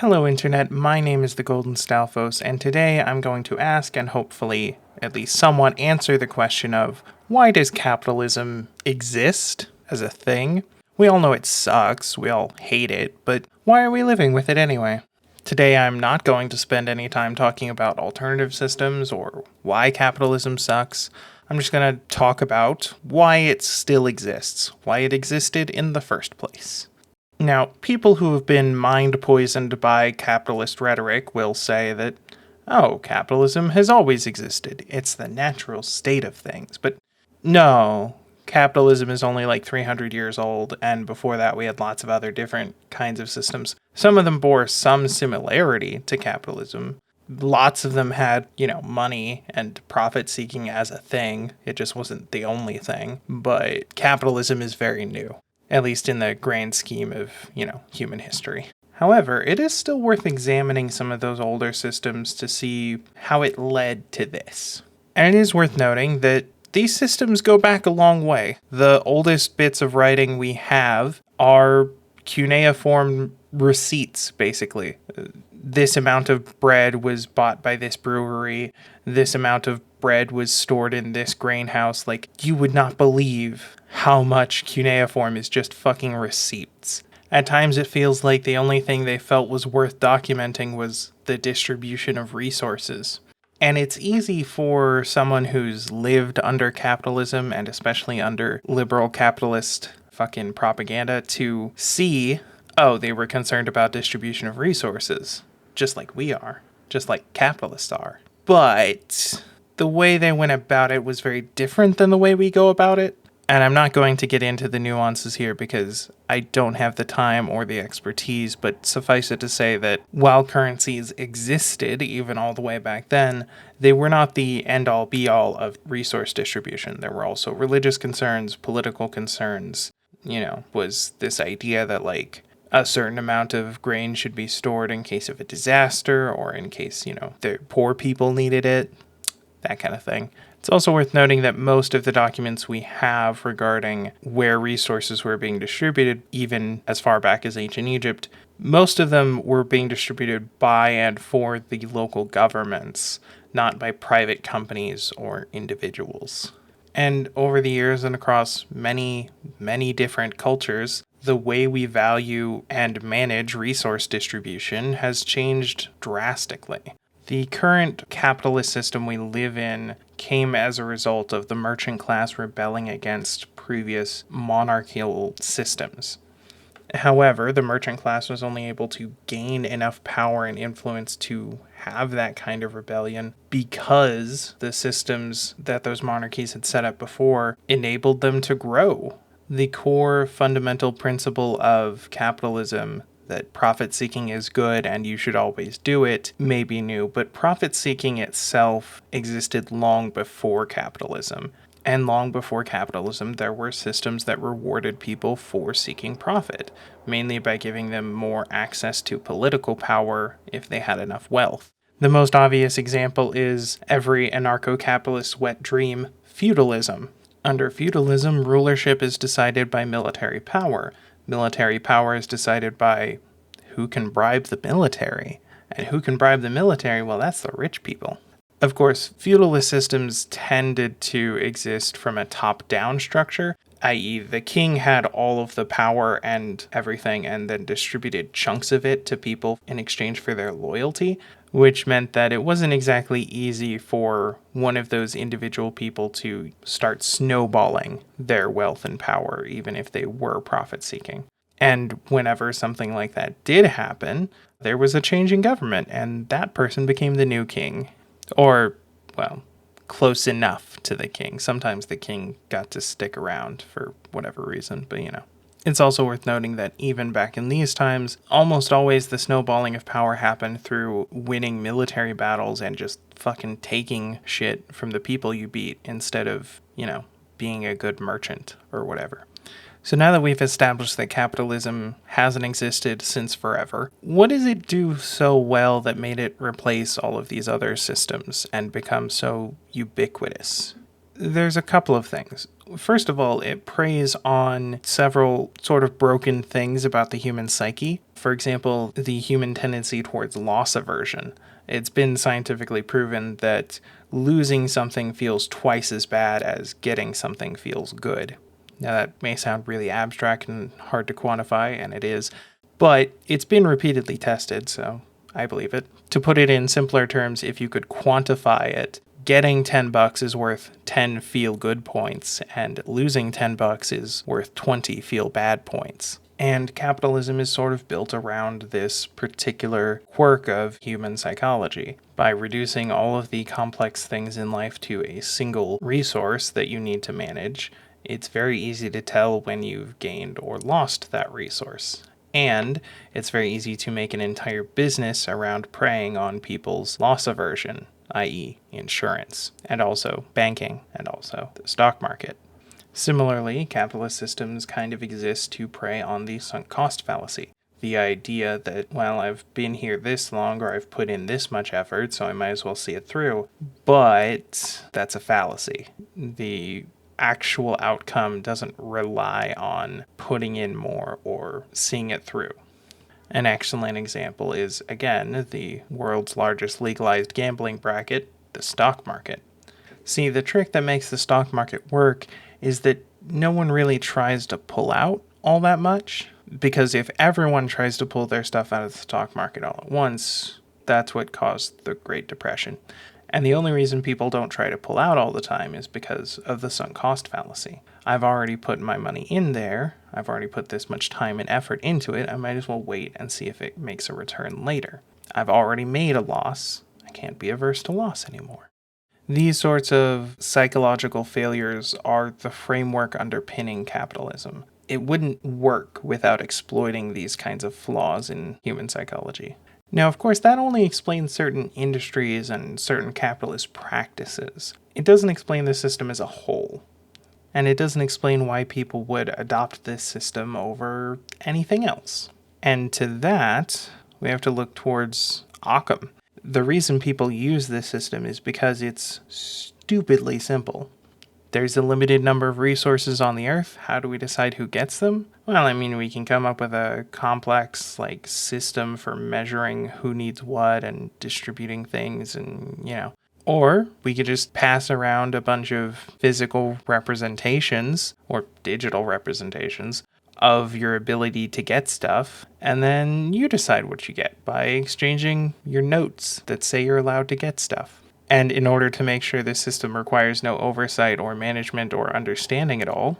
Hello Internet, my name is the Golden Stalfos, and today I'm going to ask and hopefully at least somewhat answer the question of why does capitalism exist as a thing? We all know it sucks, we all hate it, but why are we living with it anyway? Today I'm not going to spend any time talking about alternative systems or why capitalism sucks. I'm just going to talk about why it still exists, why it existed in the first place. Now, people who have been mind poisoned by capitalist rhetoric will say that, oh, capitalism has always existed. It's the natural state of things. But no, capitalism is only like 300 years old, and before that we had lots of other different kinds of systems. Some of them bore some similarity to capitalism. Lots of them had, money and profit seeking as a thing. It just wasn't the only thing. But capitalism is very new, at least in the grand scheme of, human history. However, it is still worth examining some of those older systems to see how it led to this. And it is worth noting that these systems go back a long way. The oldest bits of writing we have are cuneiform receipts, basically. This amount of bread was bought by this brewery. This amount of bread was stored in this grain house. Like, you would not believe how much cuneiform is just fucking receipts. At times it feels like the only thing they felt was worth documenting was the distribution of resources. And it's easy for someone who's lived under capitalism, and especially under liberal capitalist fucking propaganda, to see, oh, they were concerned about distribution of resources, just like we are, just like capitalists are. But the way they went about it was very different than the way we go about it. And I'm not going to get into the nuances here because I don't have the time or the expertise, but suffice it to say that while currencies existed even all the way back then, they were not the end-all be-all of resource distribution. There were also religious concerns, political concerns. Was this idea that like a certain amount of grain should be stored in case of a disaster or in case, the poor people needed it, that kind of thing. It's also worth noting that most of the documents we have regarding where resources were being distributed, even as far back as ancient Egypt, most of them were being distributed by and for the local governments, not by private companies or individuals. And over the years and across many, many different cultures, the way we value and manage resource distribution has changed drastically. The current capitalist system we live in came as a result of the merchant class rebelling against previous monarchical systems. However, the merchant class was only able to gain enough power and influence to have that kind of rebellion because the systems that those monarchies had set up before enabled them to grow. The core fundamental principle of capitalism, that profit-seeking is good and you should always do it, may be new, but profit-seeking itself existed long before capitalism. And long before capitalism, there were systems that rewarded people for seeking profit, mainly by giving them more access to political power if they had enough wealth. The most obvious example is every anarcho-capitalist's wet dream, feudalism. Under feudalism, rulership is decided by military power. Military power is decided by who can bribe the military. And who can bribe the military? Well, that's the rich people. Of course, feudalist systems tended to exist from a top-down structure, i.e. the king had all of the power and everything and then distributed chunks of it to people in exchange for their loyalty, which meant that it wasn't exactly easy for one of those individual people to start snowballing their wealth and power, even if they were profit-seeking. And whenever something like that did happen, there was a change in government, and that person became the new king. Or, well, close enough to the king. Sometimes the king got to stick around for whatever reason, but It's also worth noting that even back in these times, almost always the snowballing of power happened through winning military battles and just fucking taking shit from the people you beat instead of, being a good merchant or whatever. So now that we've established that capitalism hasn't existed since forever, what does it do so well that made it replace all of these other systems and become so ubiquitous? There's a couple of things. First of all, it preys on several sort of broken things about the human psyche. For example, the human tendency towards loss aversion. It's been scientifically proven that losing something feels twice as bad as getting something feels good. Now, that may sound really abstract and hard to quantify, and it is, but it's been repeatedly tested, so I believe it. To put it in simpler terms, if you could quantify it, getting $10 is worth 10 feel good points, and losing $10 is worth 20 feel bad points. And capitalism is sort of built around this particular quirk of human psychology. By reducing all of the complex things in life to a single resource that you need to manage, it's very easy to tell when you've gained or lost that resource. And it's very easy to make an entire business around preying on people's loss aversion, i.e., insurance, and also banking, and also the stock market. Similarly, capitalist systems kind of exist to prey on the sunk cost fallacy. The idea that, well, I've been here this long or I've put in this much effort, so I might as well see it through. But that's a fallacy. The actual outcome doesn't rely on putting in more or seeing it through. An excellent example is, again, the world's largest legalized gambling bracket, the stock market. See, the trick that makes the stock market work is that no one really tries to pull out all that much, because if everyone tries to pull their stuff out of the stock market all at once, that's what caused the Great Depression. And the only reason people don't try to pull out all the time is because of the sunk cost fallacy. I've already put my money in there, I've already put this much time and effort into it, I might as well wait and see if it makes a return later. I've already made a loss, I can't be averse to loss anymore. These sorts of psychological failures are the framework underpinning capitalism. It wouldn't work without exploiting these kinds of flaws in human psychology. Now, of course, that only explains certain industries and certain capitalist practices. It doesn't explain the system as a whole. And it doesn't explain why people would adopt this system over anything else. And to that, we have to look towards Occam. The reason people use this system is because it's stupidly simple. There's a limited number of resources on the earth. How do we decide who gets them? Well, I mean, we can come up with a complex system for measuring who needs what and distributing things and. Or we could just pass around a bunch of physical representations or digital representations of your ability to get stuff, and then you decide what you get by exchanging your notes that say you're allowed to get stuff. And in order to make sure this system requires no oversight or management or understanding at all,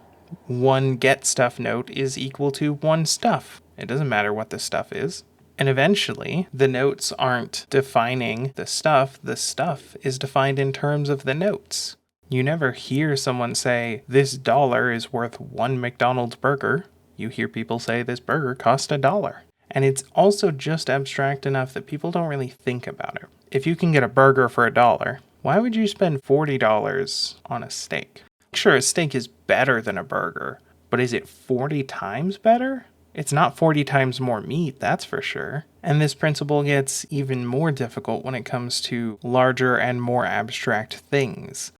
one get stuff note is equal to one stuff. It doesn't matter what the stuff is. And eventually, the notes aren't defining the stuff is defined in terms of the notes. You never hear someone say, this dollar is worth one McDonald's burger. You hear people say this burger cost $1. And it's also just abstract enough that people don't really think about it. If you can get a burger for $1, why would you spend $40 on a steak? Sure, a steak is better than a burger, but is it 40 times better? It's not 40 times more meat, that's for sure. And this principle gets even more difficult when it comes to larger and more abstract things.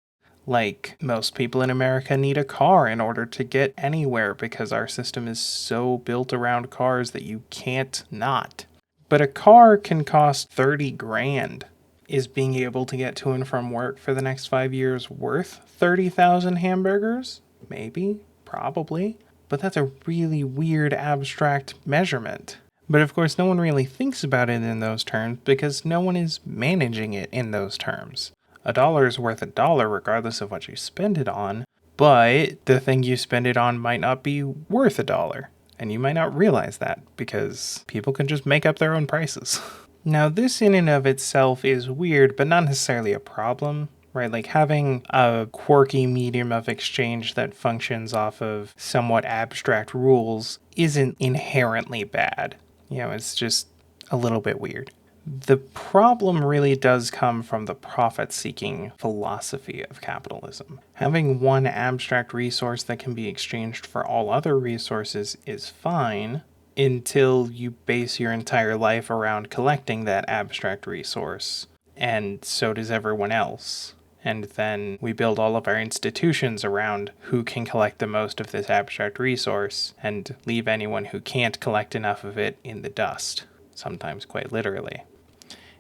Like, most people in America need a car in order to get anywhere because our system is so built around cars that you can't not. But a car can cost 30 grand. Is being able to get to and from work for the next 5 years worth 30,000 hamburgers? Maybe, probably. But that's a really weird abstract measurement. But of course, no one really thinks about it in those terms because no one is managing it in those terms. $1 is worth $1 regardless of what you spend it on, but the thing you spend it on might not be worth $1. And you might not realize that because people can just make up their own prices. Now, this in and of itself is weird, but not necessarily a problem, right? Like having a quirky medium of exchange that functions off of somewhat abstract rules isn't inherently bad. It's just a little bit weird. The problem really does come from the profit-seeking philosophy of capitalism. Having one abstract resource that can be exchanged for all other resources is fine until you base your entire life around collecting that abstract resource, and so does everyone else. And then we build all of our institutions around who can collect the most of this abstract resource and leave anyone who can't collect enough of it in the dust, sometimes quite literally.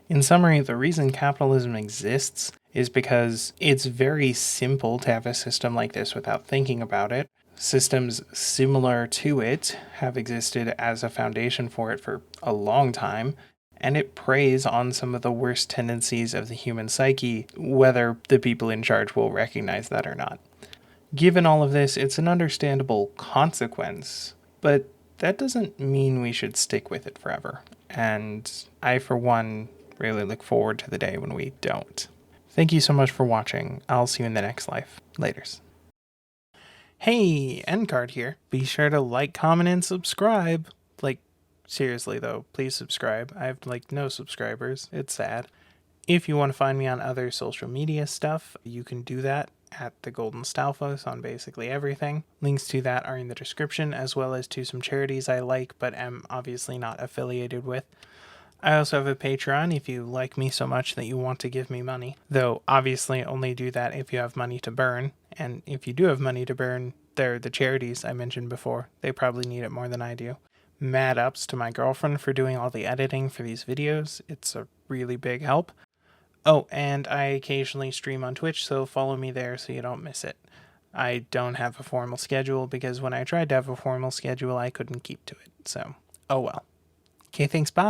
In summary, the reason capitalism exists is because it's very simple to have a system like this without thinking about it. Systems similar to it have existed as a foundation for it for a long time, and it preys on some of the worst tendencies of the human psyche, whether the people in charge will recognize that or not. Given all of this, it's an understandable consequence, but that doesn't mean we should stick with it forever. And I, for one, really look forward to the day when we don't. Thank you so much for watching. I'll see you in the next life. Laters. Hey, Endcard here. Be sure to like, comment, and subscribe. Like, seriously though, please subscribe. I have no subscribers. It's sad. If you want to find me on other social media stuff, you can do that at the Golden Stalfos on basically everything. Links to that are in the description, as well as to some charities I like but am obviously not affiliated with. I also have a Patreon if you like me so much that you want to give me money, though obviously only do that if you have money to burn, and if you do have money to burn, they're the charities I mentioned before. They probably need it more than I do. Mad ups to my girlfriend for doing all the editing for these videos. It's a really big help. Oh, and I occasionally stream on Twitch, so follow me there so you don't miss it. I don't have a formal schedule because when I tried to have a formal schedule, I couldn't keep to it, so oh well. Okay, thanks, bye!